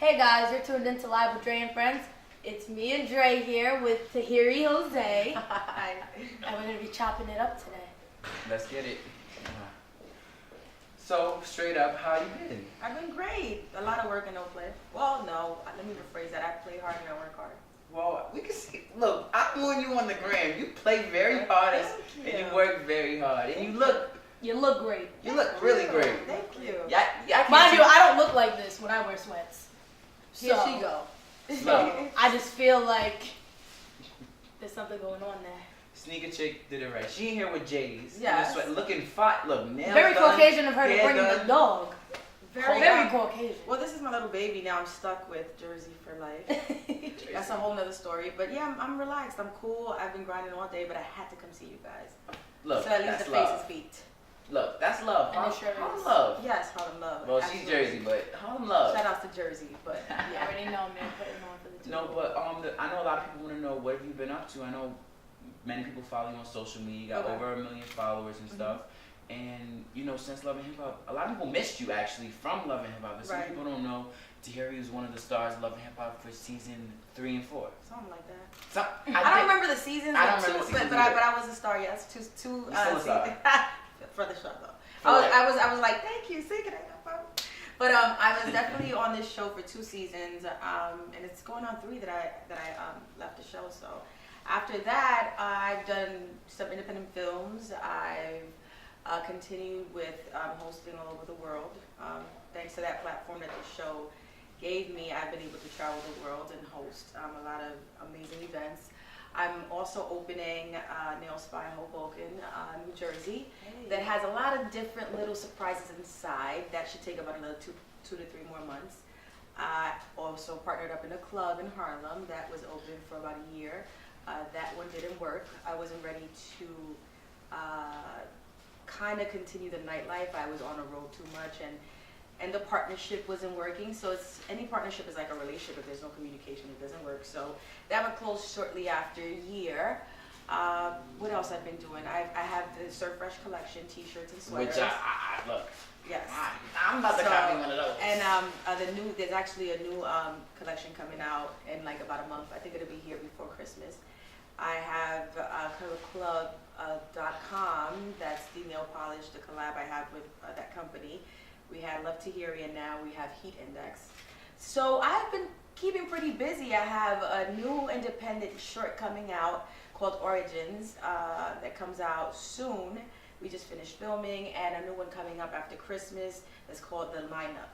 Hey guys, you're tuned into Live with Dre and Friends. It's me and Dre here with Tahiry Jose. And we're going to be chopping it up today. Let's get it. So, straight up, how you been? I've been great. A lot of work and no play. Well, no, let me rephrase that. I play hard and I work hard. Well, we can see. Look, I'm on you on the gram. You play very hard and you work very hard. And you look great. You look really great. Thank you. Yeah, mind you, I don't look like this when I wear sweats. Here she go. No. I just feel like there's something going on there. Sneaker chick did it right. She in here with J's. Yes. Looking fine. Look, nails Very done, Caucasian of her to bring done. the dog. Very Caucasian. Well, this is my little baby. Now I'm stuck with Jersey for life. That's a whole nother story. But yeah, I'm relaxed. I'm cool. I've been grinding all day, but I had to come see you guys. Look, so at least that's the love. face is beat. Look, that's love. And it sure Harlem is. love. Yes, Harlem love. Well, Absolutely. she's Jersey, but Harlem love. Shout out to Jersey, but I yeah. already know, man. Putting on for the two. No, but I know a lot of people want to know what have you been up to. I know many people follow you on social media. You got over 1 million followers and stuff. And you know, since Love and Hip Hop, a lot of people missed you actually from Love and Hip Hop. But some people don't know Tahiry was one of the stars of Love and Hip Hop for season 3 and 4. Something like that. So, I don't remember the seasons. I don't remember the seasons but I was a star. Yes, two still a star. for the show though. I was like, thank you, see, can I go home? But I was definitely on this show for 2 seasons, and it's going on 3 that I left the show. So after that, I've done some independent films. I've continued with hosting all over the world. Thanks to that platform that the show gave me, I've been able to travel the world and host a lot of amazing events. I'm also opening Nail Spa in Hoboken, New Jersey, that has a lot of different little surprises inside. That should take about another two to 3 more months. I also partnered up in a club in Harlem that was open for about a year. That one didn't work. I wasn't ready to kind of continue the nightlife. I was on the road too much, and the partnership wasn't working. So any partnership is like a relationship. If there's no communication, it doesn't work. So that would close shortly after a year. What else I've been doing? I have the Surf Fresh collection, t-shirts and sweaters. Which I look. Yes. I'm about to copy one of those. And there's actually a new collection coming out in like about a month. I think it'll be here before Christmas. I have colorclub.com. That's the nail polish, the collab I have with that company. We had Love Tahiry, and now we have Heat Index. So I've been keeping pretty busy. I have a new independent short coming out called Origins that comes out soon. We just finished filming, and a new one coming up after Christmas that's called The Lineup.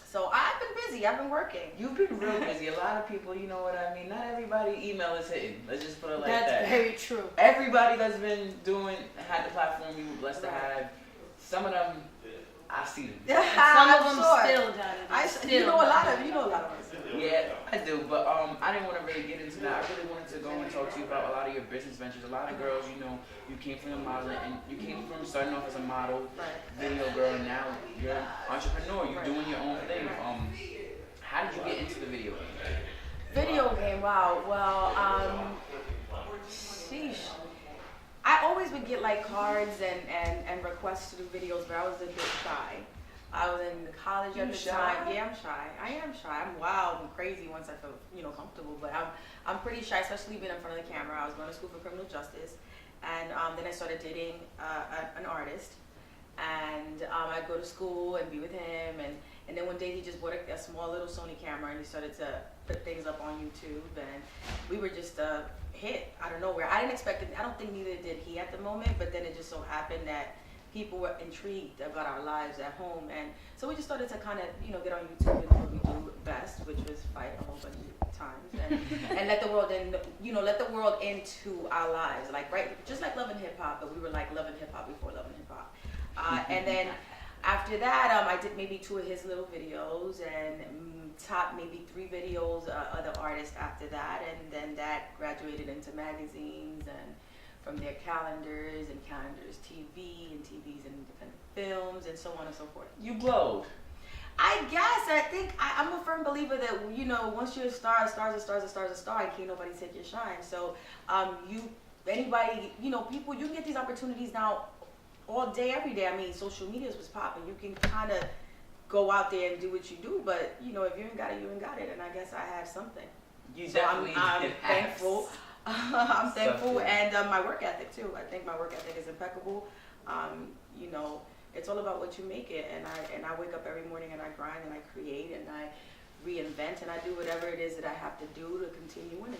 So I've been busy. I've been working. You've been real busy. A lot of people, you know what I mean? Not everybody email is hitting. Let's just put it like that. That's very true. Everybody that's been had the platform we were blessed to have. Some of them, I see them. Some of them still got it. You know a lot of us. Yeah, I do, but I didn't want to really get into that. I really wanted to go and talk to you about a lot of your business ventures. A lot of girls, you know, you came from the modeling, and you came from starting off as a model, video girl, and now you're an entrepreneur. You're doing your own thing. How did you get into the video game? Video game, wow. Well, sheesh. I always would get like cards and requests to do videos, but I was a bit shy. I was in college at the time. Yeah, I'm shy. I am shy. I'm wild and crazy once I feel, comfortable. But I'm pretty shy, especially being in front of the camera. I was going to school for criminal justice, and then I started dating an artist, and I'd go to school and be with him, and then one day he just bought a small little Sony camera, and he started to put things up on YouTube, and we were just a hit out of nowhere. I didn't expect it. I don't think neither did he at the moment, but then it just so happened that people were intrigued about our lives at home, and so we just started to kind of, get on YouTube and do what we do best, which was fight a whole bunch of times and let the world in, let the world into our lives, like just like Love and Hip Hop, but we were like Love and Hip Hop before Love and Hip Hop, and then after that, I did maybe 2 of his little videos and top maybe 3 videos other artists after that, and then that graduated into magazines and from their calendars and calendars TV and TVs and independent films and so on and so forth. You glowed. I guess. I think I'm a firm believer that, once you're a star, a star's a star's a star's a star, and can't nobody take your shine. So anybody, people, you can get these opportunities now all day, every day. I mean, social media was popping. You can kind of go out there and do what you do. But you know, if you ain't got it, you ain't got it. And I guess I have something. So I'm thankful. I'm thankful, and my work ethic too. I think my work ethic is impeccable. You know, it's all about what you make it, and I wake up every morning and I grind and I create and I reinvent and I do whatever it is that I have to do to continue winning.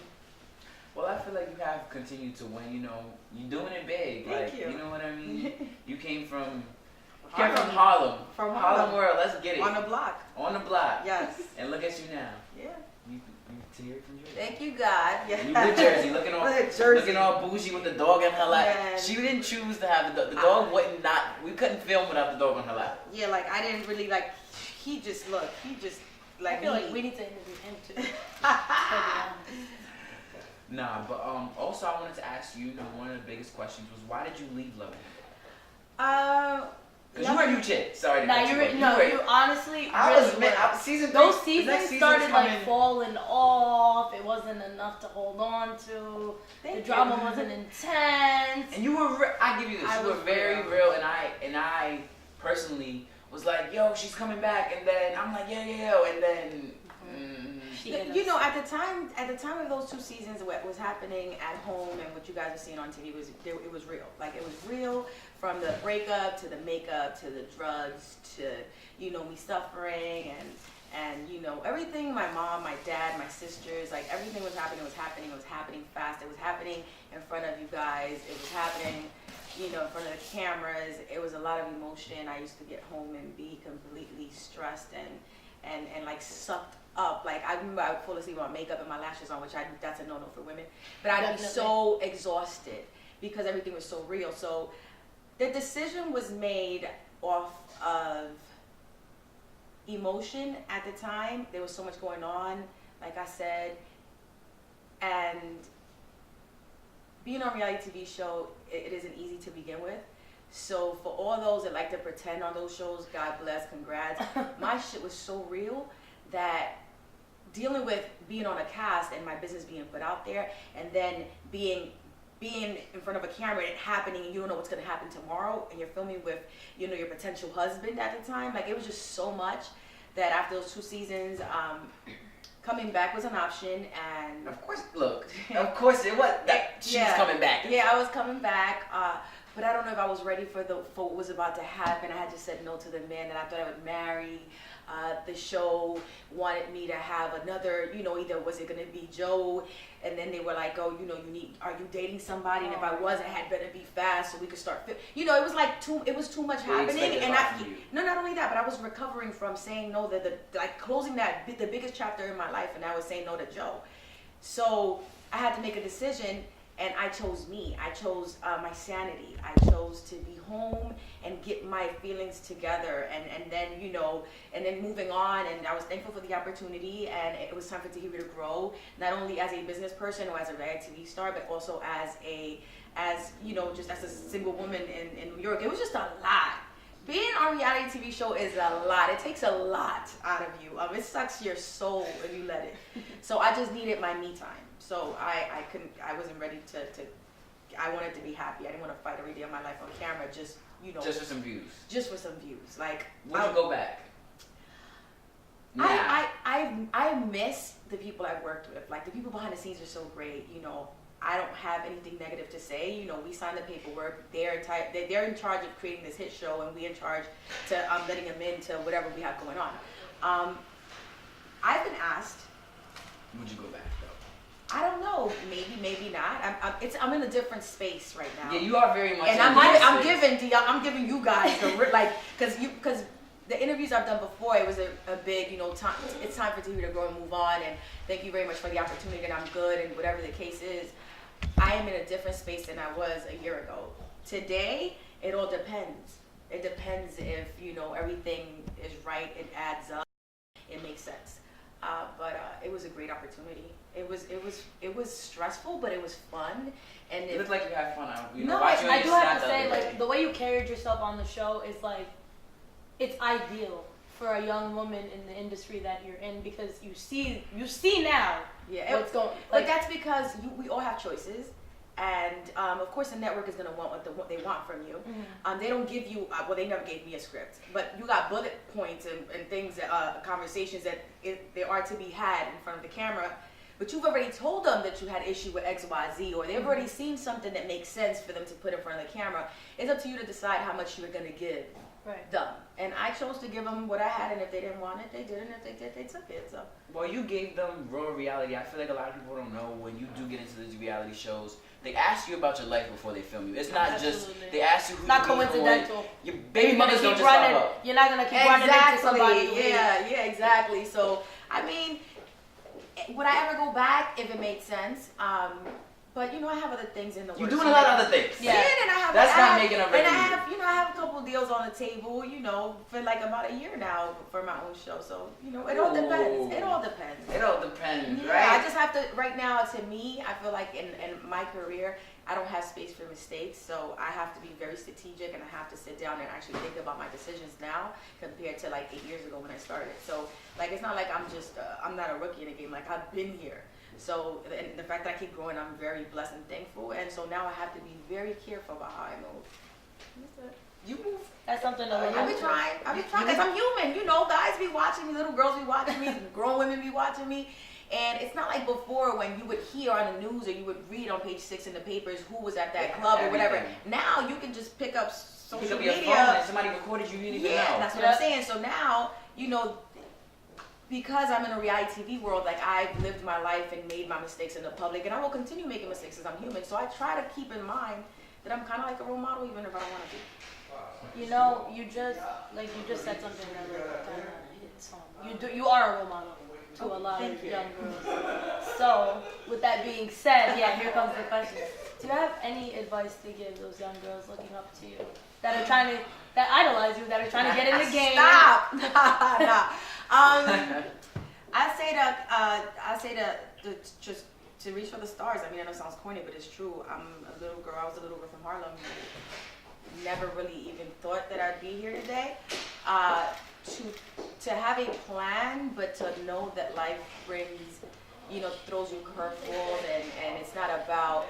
Well, I feel like you have continued to win. You know, you're doing it big. Thank like, you. You know what I mean? You came from Harlem. From Harlem world. Let's get it. On the block. On the block. Yes. And look at you now. Yeah. You Tahiry from Jersey. Thank you, God. Yeah. You with Jersey, looking all bougie with the dog in her lap. Man. She didn't choose to have the dog. Wouldn't not. We couldn't film without the dog on her lap. Yeah, like I didn't really like. He just like I feel like we need to interview him too. Nah, but also I wanted to ask you. You know, one of the biggest questions was why did you leave Love? Because you were a new chick. Sorry to cut you off. You honestly. Season those seasons started like falling off. It wasn't enough to hold on to. The drama wasn't intense. And you were. I give you this. You were very real, and I personally was like, yo, she's coming back, and then I'm like, yo, and then. You know, at the time of those 2 seasons, what was happening at home and what you guys were seeing on TV it was real. Like it was real, from the breakup to the makeup to the drugs to, you know, me suffering and you know, everything. My mom, my dad, my sisters, like everything was happening. It was happening fast. It was happening in front of you guys. It was happening, you know, in front of the cameras. It was a lot of emotion. I used to get home and be completely stressed and like sucked up. Like I remember I would fall asleep with my makeup and my lashes on, which that's a no-no for women. But I'd be so exhausted because everything was so real. So the decision was made off of emotion at the time. There was so much going on, like I said, and being on a reality TV show, it isn't easy to begin with. So for all those that like to pretend on those shows, God bless, congrats. My shit was so real that dealing with being on a cast and my business being put out there, and then being in front of a camera and it happening, and you don't know what's going to happen tomorrow, and you're filming with, you know, your potential husband at the time. Like it was just so much that after those 2 seasons, coming back was an option. And of course it was. She was coming back. Yeah, I was coming back. But I don't know if I was ready for what was about to happen. I had just said no to the man that I thought I would marry. The show wanted me to have another, you know, either was it going to be Joe, and then they were like, oh, you know, are you dating somebody? And if I was, it had better be fast so we could start, you know, it was like too much happening. And not only that, but I was recovering from saying no, like closing the biggest chapter in my life, and I was saying no to Joe. So I had to make a decision. And I chose me. I chose my sanity. I chose to be home and get my feelings together, and then, you know, and then moving on. And I was thankful for the opportunity, and it was time for Tahiry to grow, not only as a business person or as a reality TV star, but also as you know, just as a single woman in New York. It was just a lot. Being on a reality TV show is a lot. It takes a lot out of you. It sucks your soul if you let it. So I just needed my me time. So I wasn't ready to I wanted to be happy. I didn't want to fight every day of my life on camera, just, you know. Just for some views. Just for some views. Like, would you go back? I miss the people I've worked with. Like, the people behind the scenes are so great, you know. I don't have anything negative to say. You know, we signed the paperwork. They're in charge of creating this hit show, and we in charge to letting them into whatever we have going on. I've been asked. Would you go back though? I don't know. Maybe not. I'm in a different space right now. Yeah, you are very much. And I'm giving you guys the because the interviews I've done before, it was a big, you know, time. It's time for Tahiry to grow and move on. And thank you very much for the opportunity. And I'm good. And whatever the case is, I am in a different space than I was a year ago. Today, it all depends. It depends if, you know, everything is right. It adds up. It makes sense. But it was a great opportunity. It was stressful, but it was fun. And it looked like you had fun. I do have to say, like, the way you carried yourself on the show is like, it's ideal for a young woman in the industry that you're in, because you see now what's going. But that's because we all have choices, And of course, the network is gonna want what they want from you. They don't give you well, they never gave me a script, but you got bullet points and things, conversations that they are to be had in front of the camera. But you've already told them that you had issue with X, Y, Z, or they've already seen something that makes sense for them to put in front of the camera. It's up to you to decide how much you were gonna give them. And I chose to give them what I had, and if they didn't want it, they didn't. If they did, they took it. So. Well, you gave them raw reality. I feel like a lot of people don't know when you do get into these reality shows. They ask you about your life before they film you. It's not just they ask you who not you coincidental. Your baby mothers don't just running. pop up. You're not gonna keep running into somebody. Yeah, exactly. So I mean, would I ever go back if it made sense? But I have other things in the works. You're doing a lot of other things. Yeah, and I have. That's not making a revenue. And I have a couple deals on the table. For like about a year now for my own show. So it all depends. It all depends. It all depends, yeah, right? I just have to. Right now, to me, I feel like in my career, I don't have space for mistakes. So I have to be very strategic, and I have to sit down and actually think about my decisions now compared to like 8 years ago when I started. So like it's not like I'm just I'm not a rookie in the game. Like I've been here. So and the fact that I keep growing, I'm very blessed and thankful. And so now I have to be very careful about how I move. You move. That's something to look I'll be trying. Because I'm human. Guys be watching me, little girls be watching me, grown women be watching me. And it's not like before when you would hear on the news or you would read on page 6 in the papers who was at that club or whatever. Now you can just pick up social media. Your phone and somebody recorded you didn't even know. Yeah, that's what I'm saying. So now, because I'm in a reality TV world, like I've lived my life and made my mistakes in the public, and I will continue making mistakes as I'm human. So I try to keep in mind that I'm kind of like a role model, even if I don't want to be. You just said something that kind of hits home. You are a role model to a lot of young girls. So with that being said, here comes the question: do you have any advice to give those young girls looking up to you that idolize you, that are trying to get in the game? Stop! Nah. I say just to reach for the stars. I mean, I know it sounds corny, but it's true. I was a little girl from Harlem. Never really even thought that I'd be here today. To have a plan, but to know that life brings, throws you curveballs, and it's not about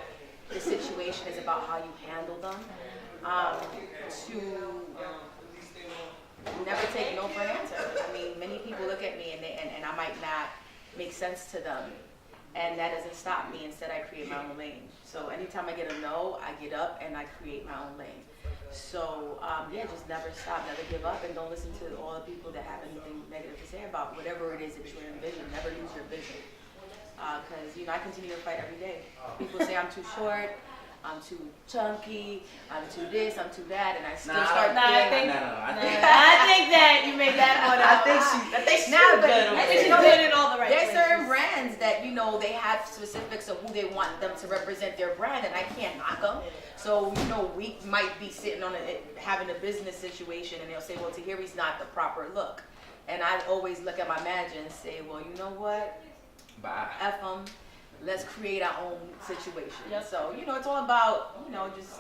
the situation; it's about how you handle them. To never take no for an answer. I mean, many people look at me and I might not make sense to them, and that doesn't stop me. Instead, I create my own lane. So anytime I get a no, I get up and I create my own lane. So just never stop, never give up, and don't listen to all the people that have anything negative to say about whatever it is that you're envisioning. Never lose your vision, because I continue to fight every day. People say I'm too short, I'm too chunky, I'm too this, I'm too that, and I still start. I think that you made that one up. I think she's good in all the right There's places. certain brands that they have specifics of who they want them to represent their brand, and I can't knock them. So we might be sitting on having a business situation, and they'll say, well, Tahiry's not the proper look, and I always look at my manager and say, well, you know what? Bye. F them. Let's create our own situation. Yep. So, it's all about, just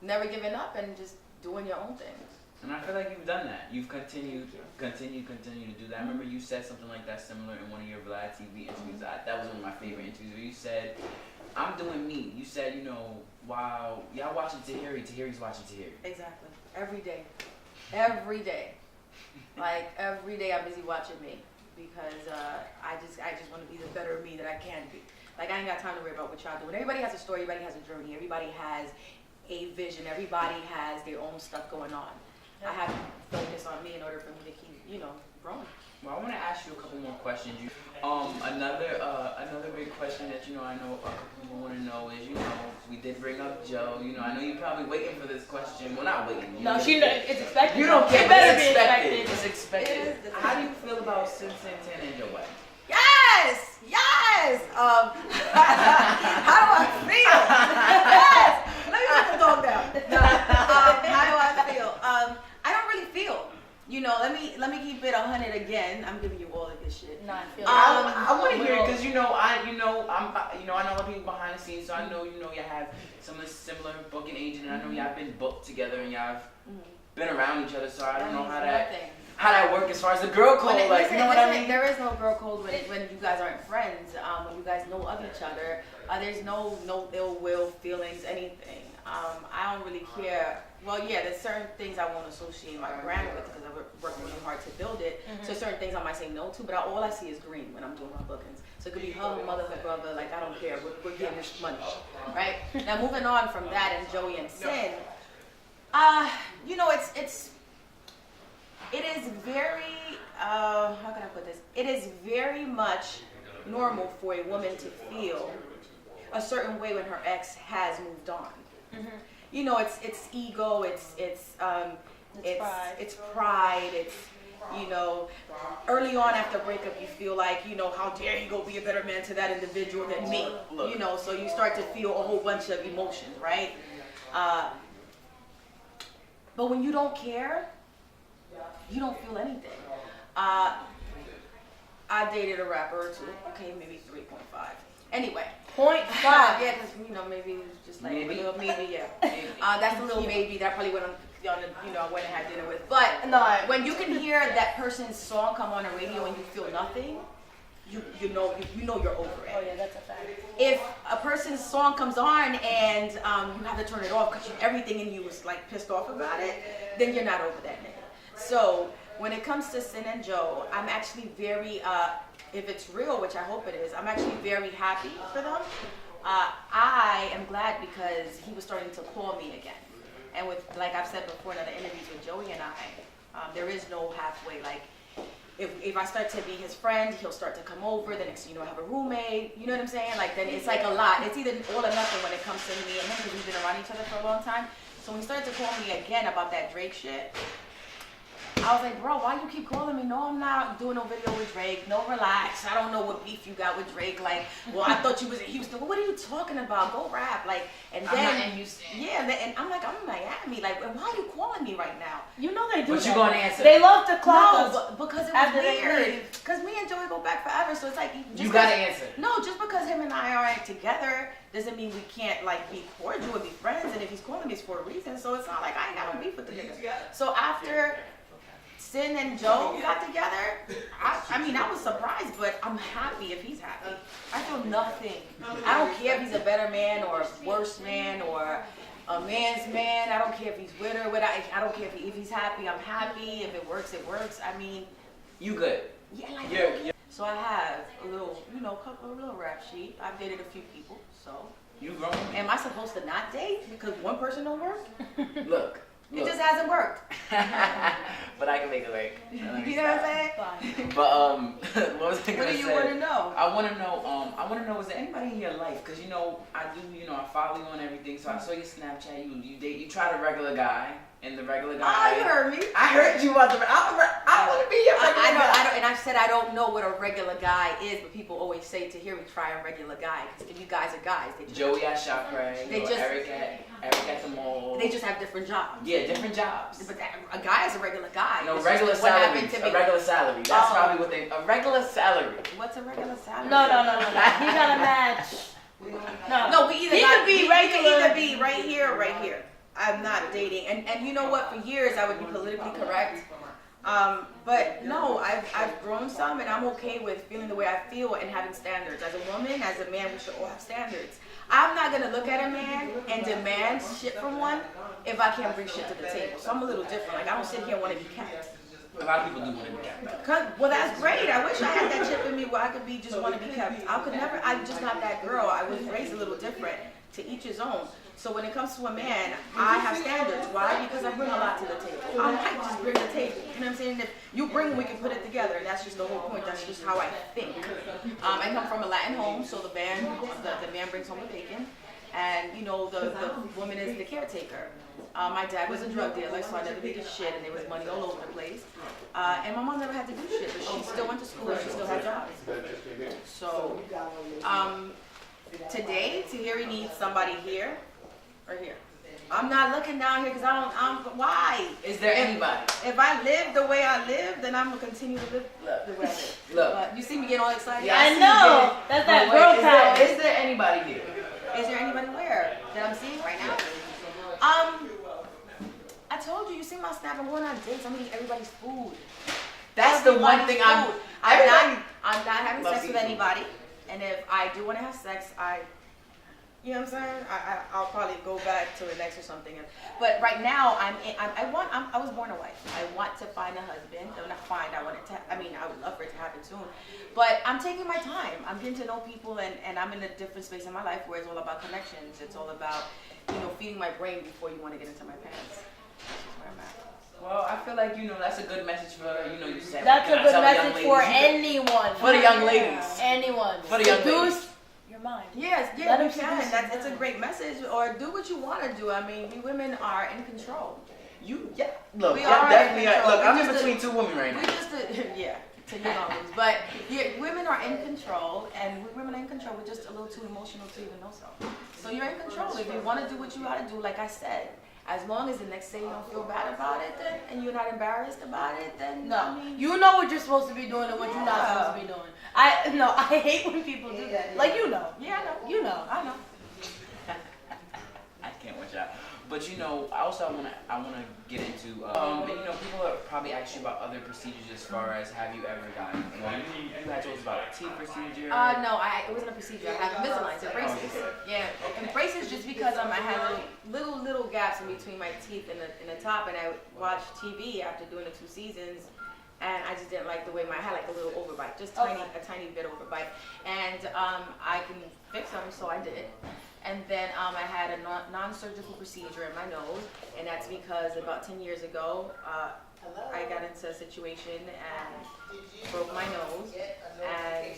never giving up and just doing your own thing. And I feel like you've done that. You've continued to do that. I remember you said something like that similar in one of your Vlad TV interviews. That was one of my favorite interviews where you said, I'm doing me. You said, while y'all watching Tahiry's watching Tahiry. Exactly. Every day. Every day. Like, every day I'm busy watching me. Because I just want to be the better me that I can be. Like, I ain't got time to worry about what y'all doing. Everybody has a story. Everybody has a journey. Everybody has a vision. Everybody has their own stuff going on. I have to focus on me in order for me to keep, growing. Well, I want to ask you a couple more questions. Another big question that I know a couple people want to know is we did bring up Joe. I know you're probably waiting for this question. Well, not waiting. It's expected. You don't care. It better It's be expected. It's expected. How do you feel about Cynn Santana and your wedding? Yes! How do I feel? Yes! Let me put the dog down. No. How do I feel? I don't really feel. Let me keep it 100 again. I'm giving you all of this shit. No, I feel I want to hear it because I know a lot of people behind the scenes, so I know you have some of the similar booking agent, and I know y'all been booked together and y'all have been around each other, so I don't know how that. how that work as far as the girl code. Like, you know what I mean? There is no girl code when you guys aren't friends. When you guys know of each other, there's no ill will, feelings, anything. I don't really care. Well, yeah, there's certain things I won't associate my brand with because I work really hard to build it. So certain things I might say no to, but all I see is green when I'm doing my bookings. So it could be her mother, her brother, like I don't care. We're getting this money, right? Now moving on from that and Joey and Cynn, you know, it is very, how can I put this? It is very much normal for a woman to feel a certain way when her ex has moved on. You know, it's ego, it's pride, it's, you know, early on after breakup you feel like, you know, how dare he go be a better man to that individual than me, you know, so you start to feel a whole bunch of emotions, right? But when you don't care, you don't feel anything. I dated a rapper or two, okay, maybe 3.5. Anyway, 0.5, yeah, because, you know, maybe it's just like a little maybe, yeah. That's a little maybe that I probably went on the, you know, I went and had dinner with. But no, when you can hear that person's song come on the radio and you feel nothing, you know you're over it. Oh yeah, that's a fact. If a person's song comes on and you have to turn it off because everything in you is like pissed off about it, then you're not over that nigga. So when it comes to Cynn and Joe, I'm actually very, if it's real, which I hope it is, I'm actually very happy for them. I am glad because he was starting to call me again. And with, like I've said before in other interviews with Joey and I, there is no halfway. Like, if I start to be his friend, he'll start to come over. The next thing you know, I have a roommate. You know what I'm saying? Like, then it's like a lot. It's either all or nothing when it comes to me and him because we've been around each other for a long time. So when he started to call me again about that Drake shit, I was like, bro, why you keep calling me? No, I'm not doing no video with Drake. No, relax. I don't know what beef you got with Drake. Like, well, I thought you was in Houston. Well, what are you talking about? Go rap. Like, and then, I'm not in Houston. Yeah, and I'm like, I'm in Miami. Like, why are you calling me right now? You know they do. But you gonna answer? They love to clock us. No, because it was weird. Because me and Joey go back forever, so it's like you gotta answer. No, just because him and I aren't together doesn't mean we can't like be cordial and be friends. And if he's calling me, it's for a reason. So it's not like I ain't got no beef with the nigga. So after Cynn and Joe got together, I mean, I was surprised, but I'm happy if he's happy. I feel nothing. I don't care if he's a better man or a worse man or a man's man. I don't care if he's with her. I don't care if he's happy. I'm happy. If it works, it works. I mean, you good? Yeah, like. Yeah. So I have a little, you know, a little rap sheet. I've dated a few people, so. You grown? Am I supposed to not date because one person don't work? Look. It just hasn't worked. But I can make it work. You know what I'm saying? But what was I gonna say? What do you want to know? I want to know, is there anybody in your life? Because, you know, I follow you on everything. So I saw your Snapchat. You try the regular guy. And the regular guy. Oh, you heard me. I heard you about the. I want to be your regular guy. I don't, and I said I don't know what a regular guy is, but people always say to hear me try a regular guy. Because if you guys are guys, they just Joey at Shopray. Eric at the mall. They just have different jobs. Yeah, different jobs. But a guy is a regular guy. No, regular salary. A regular salary. That's probably what they. A regular salary. What's a regular salary? No. He got a match. No, we either be right here or right here. I'm not dating, and you know what? For years I would be politically correct, but no, I've grown some, and I'm okay with feeling the way I feel and having standards. As a woman, as a man, we should all have standards. I'm not gonna look at a man and demand shit from one if I can't bring shit to the table. So I'm a little different. Like I don't sit here and want to be kept. A lot of people do want to be kept. Well, that's great. I wish I had that chip in me where I could be just want to be kept. I could never. I'm just not that girl. I was raised a little different. To each his own. So when it comes to a man, I have standards. Why? Because I bring a lot to the table. I might just bring the table. You know what I'm saying? If you bring, we can put it together. And that's just the whole point. That's just how I think. I come from a Latin home, so the man brings home the bacon. And, you know, the woman is the caretaker. My dad was a drug dealer, so I never did his shit, and there was money all over the place. And my mom never had to do shit, but she still went to school and she still had jobs. So, today, Tahiry needs somebody here or here. I'm not looking down here because why? Is there anybody? If I live the way I live, then I'm going to continue to live the way I live. Look. You see me getting all excited? Yeah, I know. That's that girl power. Is there anybody here? Is there anybody where? That I'm seeing right now? I told you, see my snap, I'm going on dates, I'm eating everybody's food. That's the one thing I'm not having loves sex with eating. anybody, and if I do want to have sex, you know what I'm saying? I'll probably go back to an ex or something. But right now, I was born a wife. I want to find a husband. I'm not find. I would love for it to happen soon. But I'm taking my time. I'm getting to know people, and I'm in a different space in my life where it's all about connections. It's all about, feeding my brain before you want to get into my pants. That's just where I'm at. Well, I feel like, that's a good message for, you said. That's a can I good tell the young message for ladies? anyone. For the young ladies. Anyone. For the young ladies. Your mind. Yes, Let yeah, them you can. seduce It's a great message. Or do what you want to do. I mean, we women are in control. Look, We y'all are definitely in are. control. Look, I'm We in just between two women right We now. just, yeah, to your lungs. But women are in control, and women are in control. We're just a little too emotional to even know so. So you're in control. If you want to do what you got to do, like I said, as long as the next day you don't feel bad about it, then, and you're not embarrassed about it, then No, I mean, you know what you're supposed to be doing and what you're not supposed to be doing. I hate when people do that. Like yeah, I know. you know. I know. I can't watch out. But also I wanna get into people are probably asking you about other procedures as far as have you ever gotten one? You had told us about a teeth procedure. No, it wasn't a procedure. I have Invisalign and braces. Yeah, and braces just because I had little gaps in between my teeth in the top, and I watched TV after doing the 2 seasons. And I just didn't like the way I had like a little overbite, just a tiny bit overbite. And I can fix them, so I did. And then I had a non-surgical procedure in my nose, and that's because about 10 years ago, I got into a situation and broke my nose, and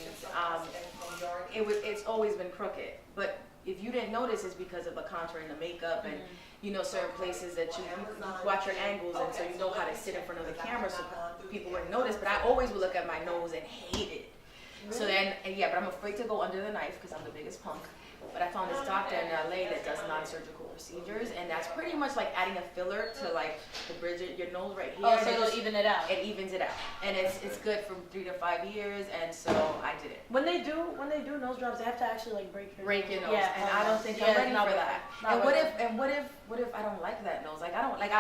it's always been crooked. But if you didn't notice, it's because of the contour and the makeup and certain places that you watch your angles, and so you know how to sit in front of the camera so people wouldn't notice. But I always would look at my nose and hate it. So then, but I'm afraid to go under the knife because I'm the biggest punk. But I found this doctor in LA that does non-surgical procedures, and that's pretty much like adding a filler to like the bridge of your nose right here. Oh, so it'll even it out. It evens it out, and it's good for 3 to 5 years, and so I did it. When they do nose jobs, they have to actually like break your nose. Yeah, and I don't think I'm ready for that. And what if I don't like that nose? Like I don't like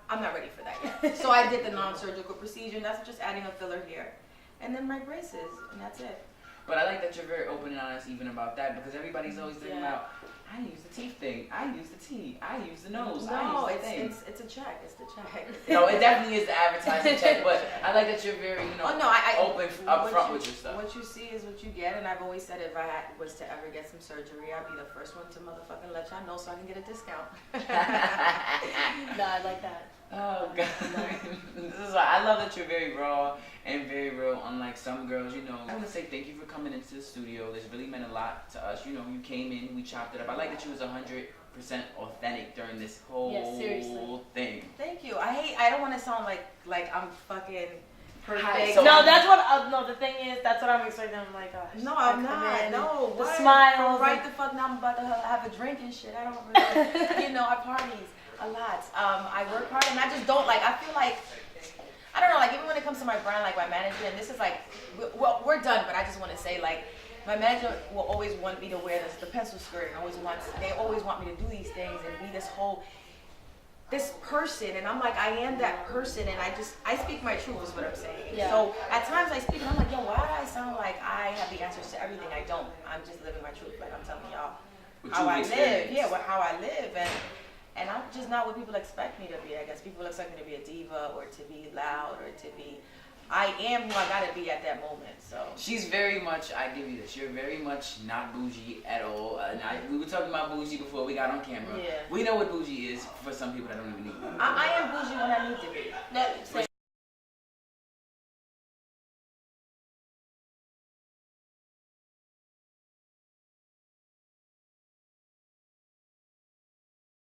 I'm not ready for that yet. So I did the non-surgical procedure, and that's just adding a filler here, and then my braces, and that's it. But I like that you're very open and honest even about that, because everybody's always thinking about, I use the teeth thing, I use the teeth, I use the nose, No, I use the thing. it's a check. It's the check. No, it definitely is the advertising check, but I like that you're very, open up front with your stuff. What you see is what you get, and I've always said if I was to ever get some surgery, I'd be the first one to motherfucking let y'all know so I can get a discount. No, I like that. Oh God, this is why I love that you're very raw and very real. Unlike some girls, I want to say thank you for coming into the studio. This really meant a lot to us. You came in, we chopped it up. I like that you was 100% authentic during this whole thing. Thank you. I don't want to sound like I'm fucking perfect. So no, that's what. No, the thing is, that's what I'm expecting. I'm like, gosh. No, I'm not. No, the what? smiles. Right the fuck now. I'm about to have a drink and shit. I don't really, I parties a lot. I work hard, and I just don't I feel like. I don't know, even when it comes to my brand, my manager, and this is we're done, but I just want to say, my manager will always want me to wear the pencil skirt, and they always want me to do these things and be this person, and I'm I am that person, and I speak my truth is what I'm saying. Yeah. So at times I speak, and I'm like, yo, why do I sound like I have the answers to everything? I don't. I'm just living my truth, I'm telling y'all how I live. Yeah, how I live, and I'm just not what people expect me to be. I guess people expect me to be a diva or to be loud or to be. I am who I gotta be at that moment. So she's very much. I give you this. You're very much not bougie at all. We were talking about bougie before we got on camera. Yeah. We know what bougie is for some people that don't even need it. I am bougie when I need to be.